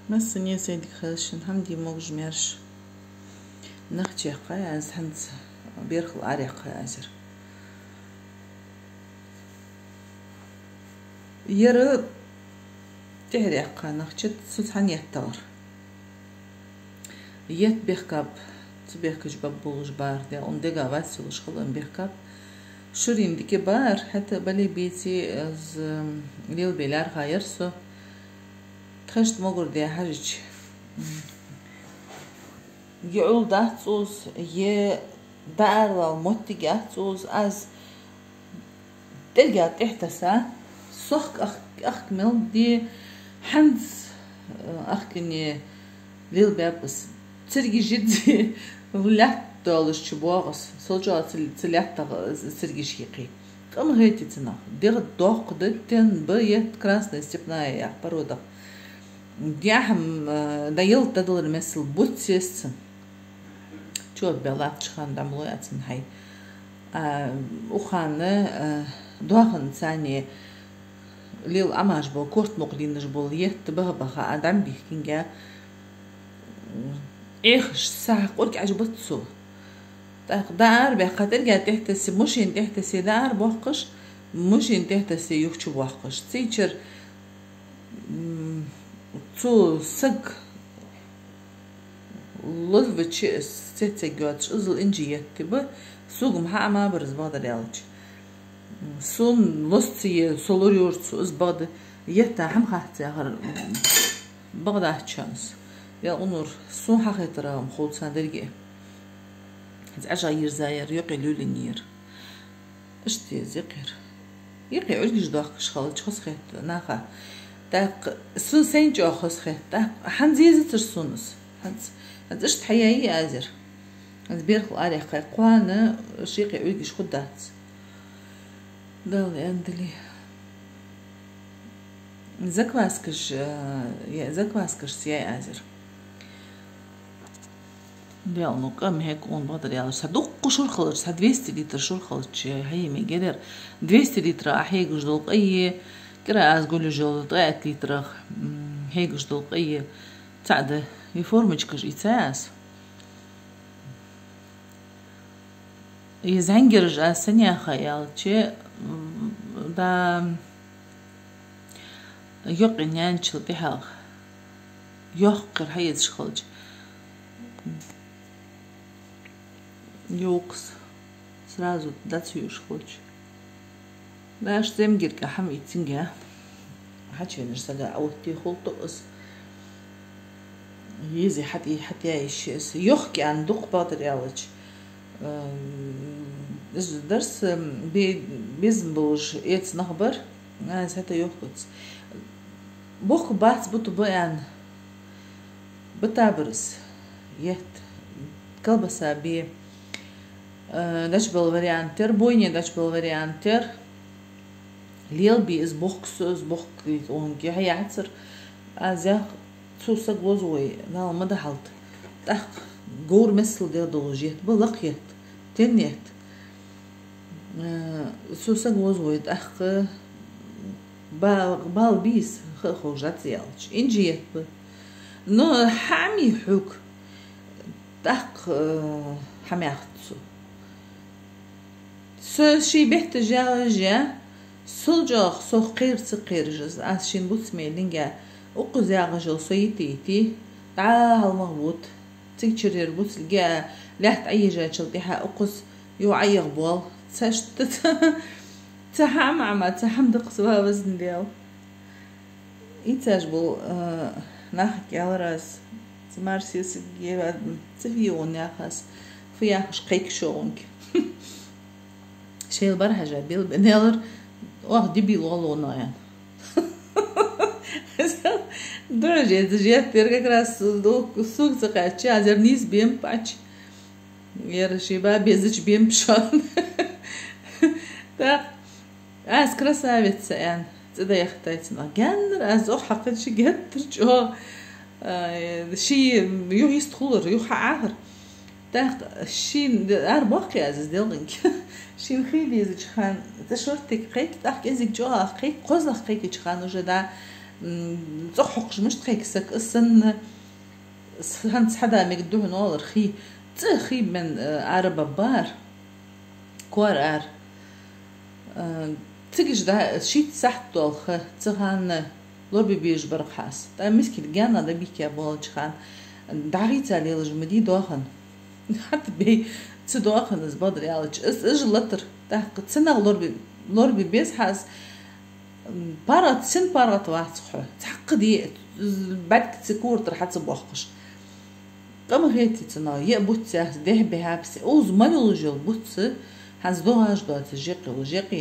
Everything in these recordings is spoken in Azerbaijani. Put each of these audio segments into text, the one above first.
مسني سيدك خالشن حمدي موج ميرش نختي قاز حمد بيرخل عريق ازر يرى تعريق نختي سوسحن يتار يت بيخكب تبيخكش ببولش بار دي اندقا واسلش خلن بيخكب شورين ديكي بار حتى بالي بيتي از ليل بيلار غايرسو تخشت مقر دي حاجج يعول داتوز يه دار والموتي جاتوز از تلقى تحتسا سوخ أخكمل دي حنز أخكني ليل بابس ترجي جدي ولات دالش تبواغس سلجا تلات ترجي شيقي كم هيتي تنا دير دوق دتن بيت كراسنا استبنايا يا برودا دياهم دايل تدل مثل بوتسيس شو بلات شخان دملوياتن هاي وخانه دوخن ثاني ليل أماش بول كورت مقلينش بول يت بها أدم بيكينجا إيش ساعة قولك عجبتسو دار بقدر جا تحتسي مشين تحتسي دار بوقش مشين تحتسي يوكش بوقش تيجر تو سق لذبتش ستة أزل إنجي يتبه سوق محا ما برز بعض ريالج سون لستي سولوريور سو إزباد يتا هم خاطي آخر بغدا تشانس يا أنور سون حقيقة مخوض ساندرجي عشا يرزاير يقي لولنير اشتي زقير يقي عجلش داخش خالج خص خيط ناخا داق سون سينجو خص خيط داق حنزيزة ترسونس هنز اشت حيايي ازر هنز بيرخل عريقي قوانا شيقي عجلش خدات دالي اندلي زكواسكش سياي ازر بيالنو كم هيك اون بقدر يلا صدق شرخلش 200 لتر شرخلش هي ميجدر 200 لتر هيك جدول اي كراس قول جدول 3 لتر هيك جدول اي تعد يفورمج كش اساس يزنجرج اسنيا خيالتي دا يقين ينشل بها يحقر هيز شخلج يوكس сразу дацюш хоч даш земгирка хамитинга хаченеш сага аутти холтос يزي حتى يشيس يحكي عن دق باطر يالج درس بيزنبوج يتس نخبر ناس حتى يحكت بوخ بات بطو بيان بتابرس يت كلبسا بي داش بالفاريانتر بويني داش بالفاريانتر ليل بي از بوخكسوز بوخكليت اونكي هي عصر ازاق سوسا غوزوي نال مدحلت تخ غور مثل ديودولوجيت بلقيت تنيت سوسا غوزوي تخ بال بيس خرجت زيالج انجيت نو حامي حوك تخ حماختسو شي بيت جاجا سلجاخ سو قير سقيرجز عشان بوتسمي لينجا وقزاغجل سيتيتي تعال مغبوط تكشرير بوتس لقا لاحت اي جاجل ديها اقص يوعيغ بوال تشتت تحام عما تحام دقسوها وزن ديال يتاجبو ناحكي على راس تمارسيس جيباد تفيون ياخس فياخش قيك شونك شيل برهجة بيل بنيلر واخدي بيلولو نايان درجة جيت ترجع كراس دوك سوق زقاتشي عزر نيز بيم باتش يرشي باب يزج بيم بشان تا از كراسة بتسأل تدا يختايتنا جنر از أو حقد شي جت ترجع شي يو يستخلر يو حعار تاخد شي أرباقي عزيز ديلنك شي مخيلي زج خان تشورتك قيك تاخد إزج جوا قيك قزخ قيك خان وجدا صحقش مش تخيكسك السن هنس حدا مقدوه نوال خي تخي من عرب بار كوار ار تيجي ده شيء سحت والخ تهان لوربي بيج برخاص ده مسكت جانا ده بيك يا بالج خان دعيت عليه الجمدي دوخن حتى بي تدوخن زبادر يالج إج لتر ده قتسنا لوربي بيز حاس بارات سن بارات واحد صحة تعقدي بعد تكور ترح تبوخش قام غيتي تنا يبوت ده بها بس أوز مالو جل بوت هنز دوهاش دوت جيقي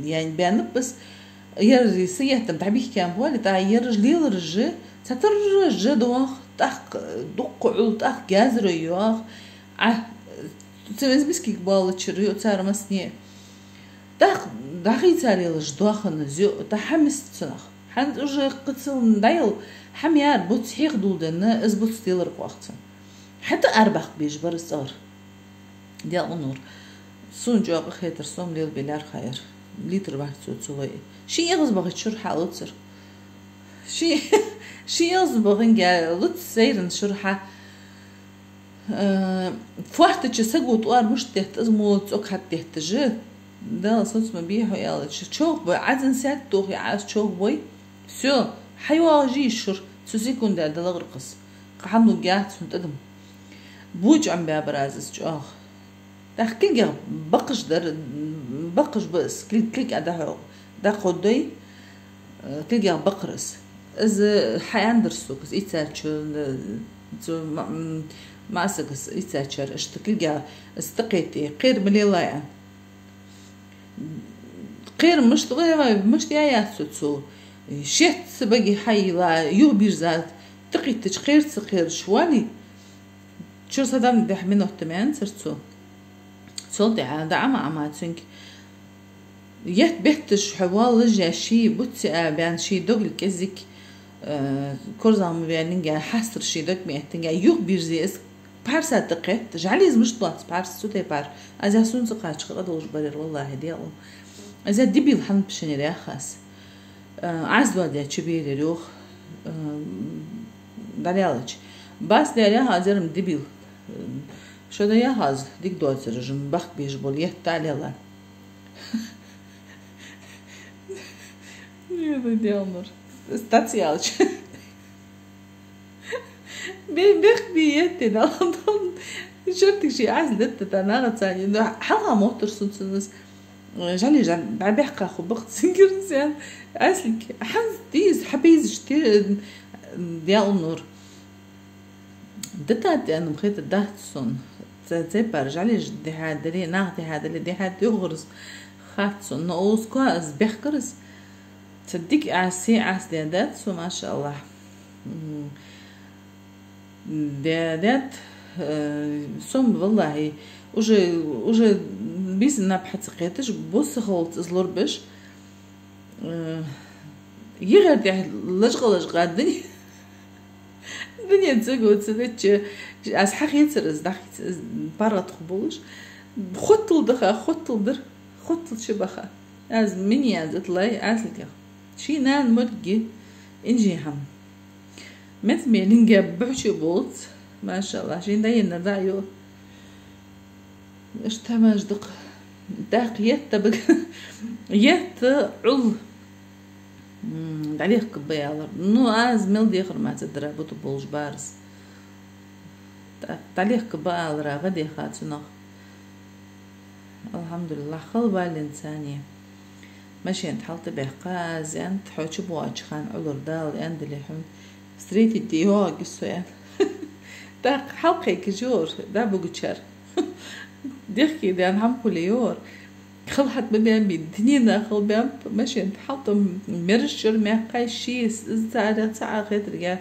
يعني بيان بس يرجي سيهتم تعبيه كان بوالي تاع يرج لي رج تترج دوخ تاخ دق عول تاخ جازر يوخ تمز مسكي قبال تشريو تار مسنيه تاخ داخي تاري لج دوخن زيو تحمس تنخ حند اج قتل دايل حميار بوت حيق دولدن از بوت ستيلر وقت حتى اربخ بيجبر الصغر ديال النور سون جواب خيتر صوم ليل بلار خير ليتر واحد صوتي شي يغزبغ تشرحة لوتر شي يغزبغ نجا لوت سيرن شرحة فوحت تشسقو طوار مش تحت ازمو تسوق حتى تحتجه ده صوت ما بيحو يلا تشوف بوي عزن ساعت توخي عاز تشوف بوي سو حيواجي الشر سوسيكون ده لغرقص قحمو قاعد سنتقم بوج عم بابرازس جوخ داخل بقش در بقش بس كليك أده ده قدي كليك بقرس إز حياندرسو كس إتاتشر ما أسكس إتاتشر اشتكليك استقيتي غير مليلايا غير مش طغيرة مش ديايات سوتسو شيت سبقي حي لا يو بيرزات تقيتش غير تغير شوالي شو صدام ده منه تمان سرتسو صوتي هذا عما تنك يت بيحتش حوال لجا شي بوتي بيان شي دوغل كزك كورزام بيانينجا حسر شي دوك ميحتنجا يوغ بيرزي اس بارسا دقيت جعليز مش طلعت بارس سوتي بار ازا سون سقاش خرد وش برير والله ديالو ازا دبي الحن بشني ريا خاص عز دوادي تشبير روخ داليالج بس داليا هازرم دبيل شو ده يا هاز ديك دوت رجم بخ بيج بول يهتالي الله يا دي عمر استاتيالش بخ بيتي ده شفتك شي عايز دت تناغ ثاني انه حلقه موتر سنس جالي جال بحقه خو بخت سنجرسيان اسلك حز ديز حبيز شتي ديال النور دتات انا مخيت الدهت صن زي برجع لي جدي هذا لي ناخدي هذا اللي دي هذا يغرز خاطس نقص كواز بيخكرز تصدق عسي عس ديادات سو ما شاء الله ديادات سوم والله وجه بيس نبحث قيتش بص خلط ازلور بش يغرد لشغل الدنيا تزقو تسدتش از حقيقة رزدخ برا تخبوش خطل دخا خطل در خطل شبخا از مني از اطلاي از لك شي نان مرقي انجي هم مثمي لنجا بحشي بولت ما شاء الله شي داين الرأيو اشتماج دق داق يتبق يت عل عليه قبيالر نو از ميل ديخر ما تدرى بوتو بولج بارز تعليق قبال غدي خاتنخ الحمد لله خلبا الإنسانية ماشي انت حالت بحقاز انت حوش بواج خان عذر دال اند اللي حون ستريتي ديوغ السؤال دا حلقي كجور دا بوغتشر ديخكي دا نحم كل يور خل حد ببيان بالدنيا خل بيان ماشي انت حالت مرشر محقاي شي ساعة غير رجال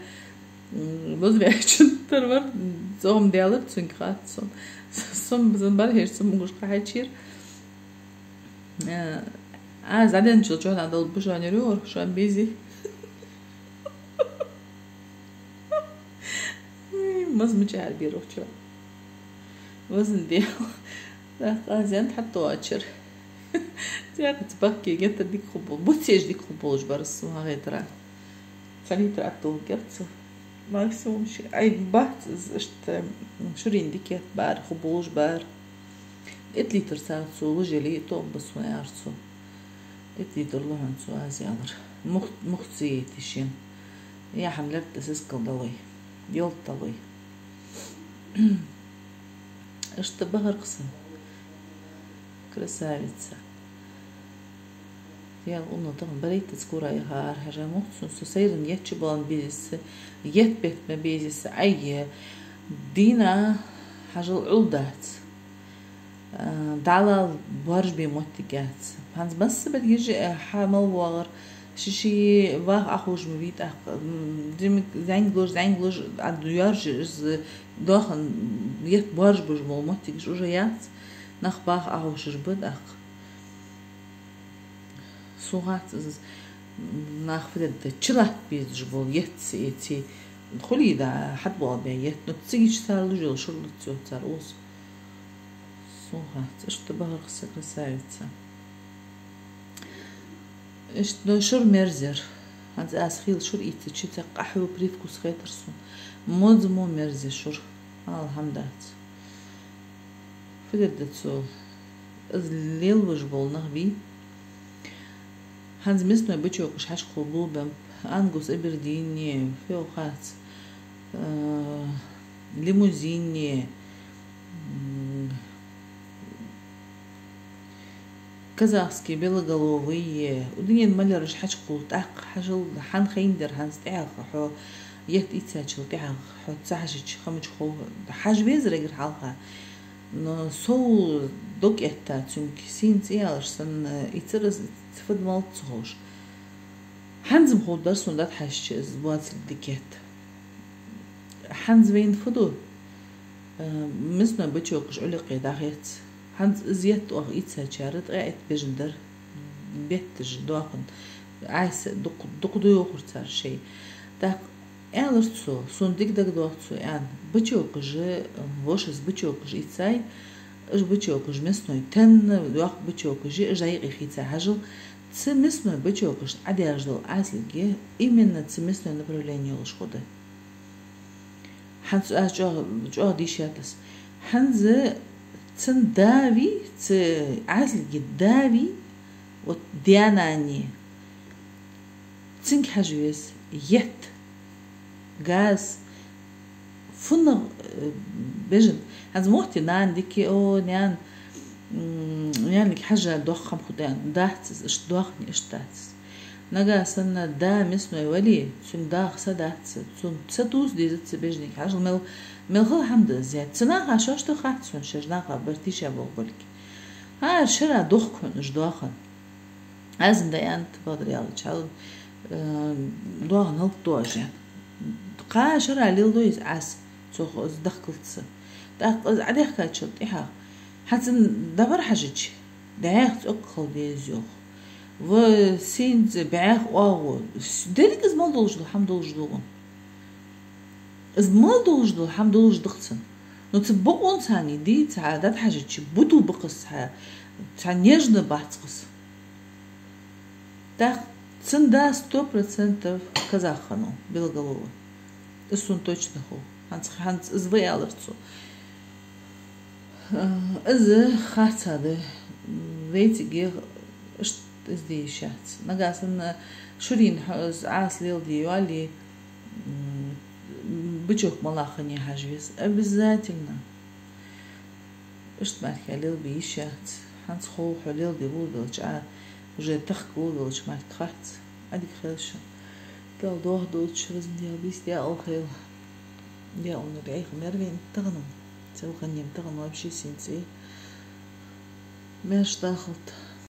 بس بيحشن ترمر زوم ديالر تنكرات سوم بزنبال هيش سوم مش قاعد زادن جوجون عدل بجوان يروح شو عم بيزي مزم جعل بيروح شو وزن ديال لا قازين حتى واتشر تياك تبكي جت ديك خبول بوتيج ديك خبول جبر السوها غير Saniter attul gertsu. Maksimum شيء أي بحث إشت شرين ديكيت بار خبوش بار 1 لتر ساعتسو وجلي توم بسون أرسو 1 لتر لهن سو أزيالر مخت زيتيشين يا حملت أساس قلدوي يلطوي إشت بهر قسم красавица. Я onu tam bereitas kurai har mutsun su seirin yetchiban bizis yetbet me bizis ay dina hajal uldat dalal barj bi muttigat hans bas بديجي حامل وغر شي واه اخوش مبيت ديم زانجلوش aduyarj dochen yet barj buj mol muttig уже ят nach bach ahosh bud سوغات ناخذ تشلات بيجبول يتي خلي دا حد بابي نتسيج صار لجو شغل تسوتر اوس سوغات اش تبهر خسك رسايتsa اش شر مرزر هاد اسخيل شر ايت تشتا قحو بريفكوس خيترسون مودمو مرزر شر الحمدات فددتسو الليل وجبول نغبي Hans misst mir bitte auch hasch beim Angus Aberdeen Feuchat Limousine казахские белоголовые ودين مالرش حشقول تاق حجل حن خيندر هانس تاق حو يت يتساچل تاق حو تساحش خمج خو حاج بيزرق حلقه no so dok etta çünkü since yalarsan itiriz tifid mal tsoş hanzm hodar sundat haşçız buat diket hanz vein fudu misna bichokuş öyle qedahit hanz ziyet o itsa charit qait bejnder bettij doqn ais duqdu yoqurtar şey da Элэрцу сундик дагдоцу ян бычокж вошс бычокж ицай ыш бычокж мясной тен дуах бычокж жайг ихица хажл ц мясной бычокж адяждал аслиге именно ц мясной направление улшходы ханц ажо дишятас ханз цн дави ц аслиге дави вот дианани цинк хажвес ет gaz funna بجد هذا موتي نان ديكي او نان لك حاجة دوخم خدان داحتس اش دوخني اش داحتس نجا سنة دا مسنو يولي سن داخ سداحتس سن تسدوس ديزت بجنك حاجة ملغل حمد زياد سناغا شوش دوخات سن شجناغا برتيشا بوغبولك ها شرا دوخكن اش دوخن ازن دا انت بادر يالي چال دوخن هلق دوجان قاشر على لويز عس سوخ دخلتس داق عديخ كاتشل إيها حتى دبر حاجتش دايخ أقل ديزيوخ وسين بعيخ واو ديرك إزمال دولجدو الحمد لله جدوغن إزمال دولجدو الحمد لله جدغتن نتبقون ثاني دي تعادات حاجتش بدو بقص تع نيجن بحثقص داق تسن دا 100% казахану белоголовый Исун точно хо. Ханц изваяларцу. Из хацады вейтиге издейшат. Нагасан шурин аслил дiyali бычок малахани хажвес. Обязательно. Ишт мархалил бишат. Ханц хо халил дивудалч уже тахкудалч мархат. Адик хелш. قال دوه دوتش لازم ديال بيس ديال الخيل ديال نبيعي خميرين تغنم تسوي خنيم تغنم بشي سينسي ماش داخلت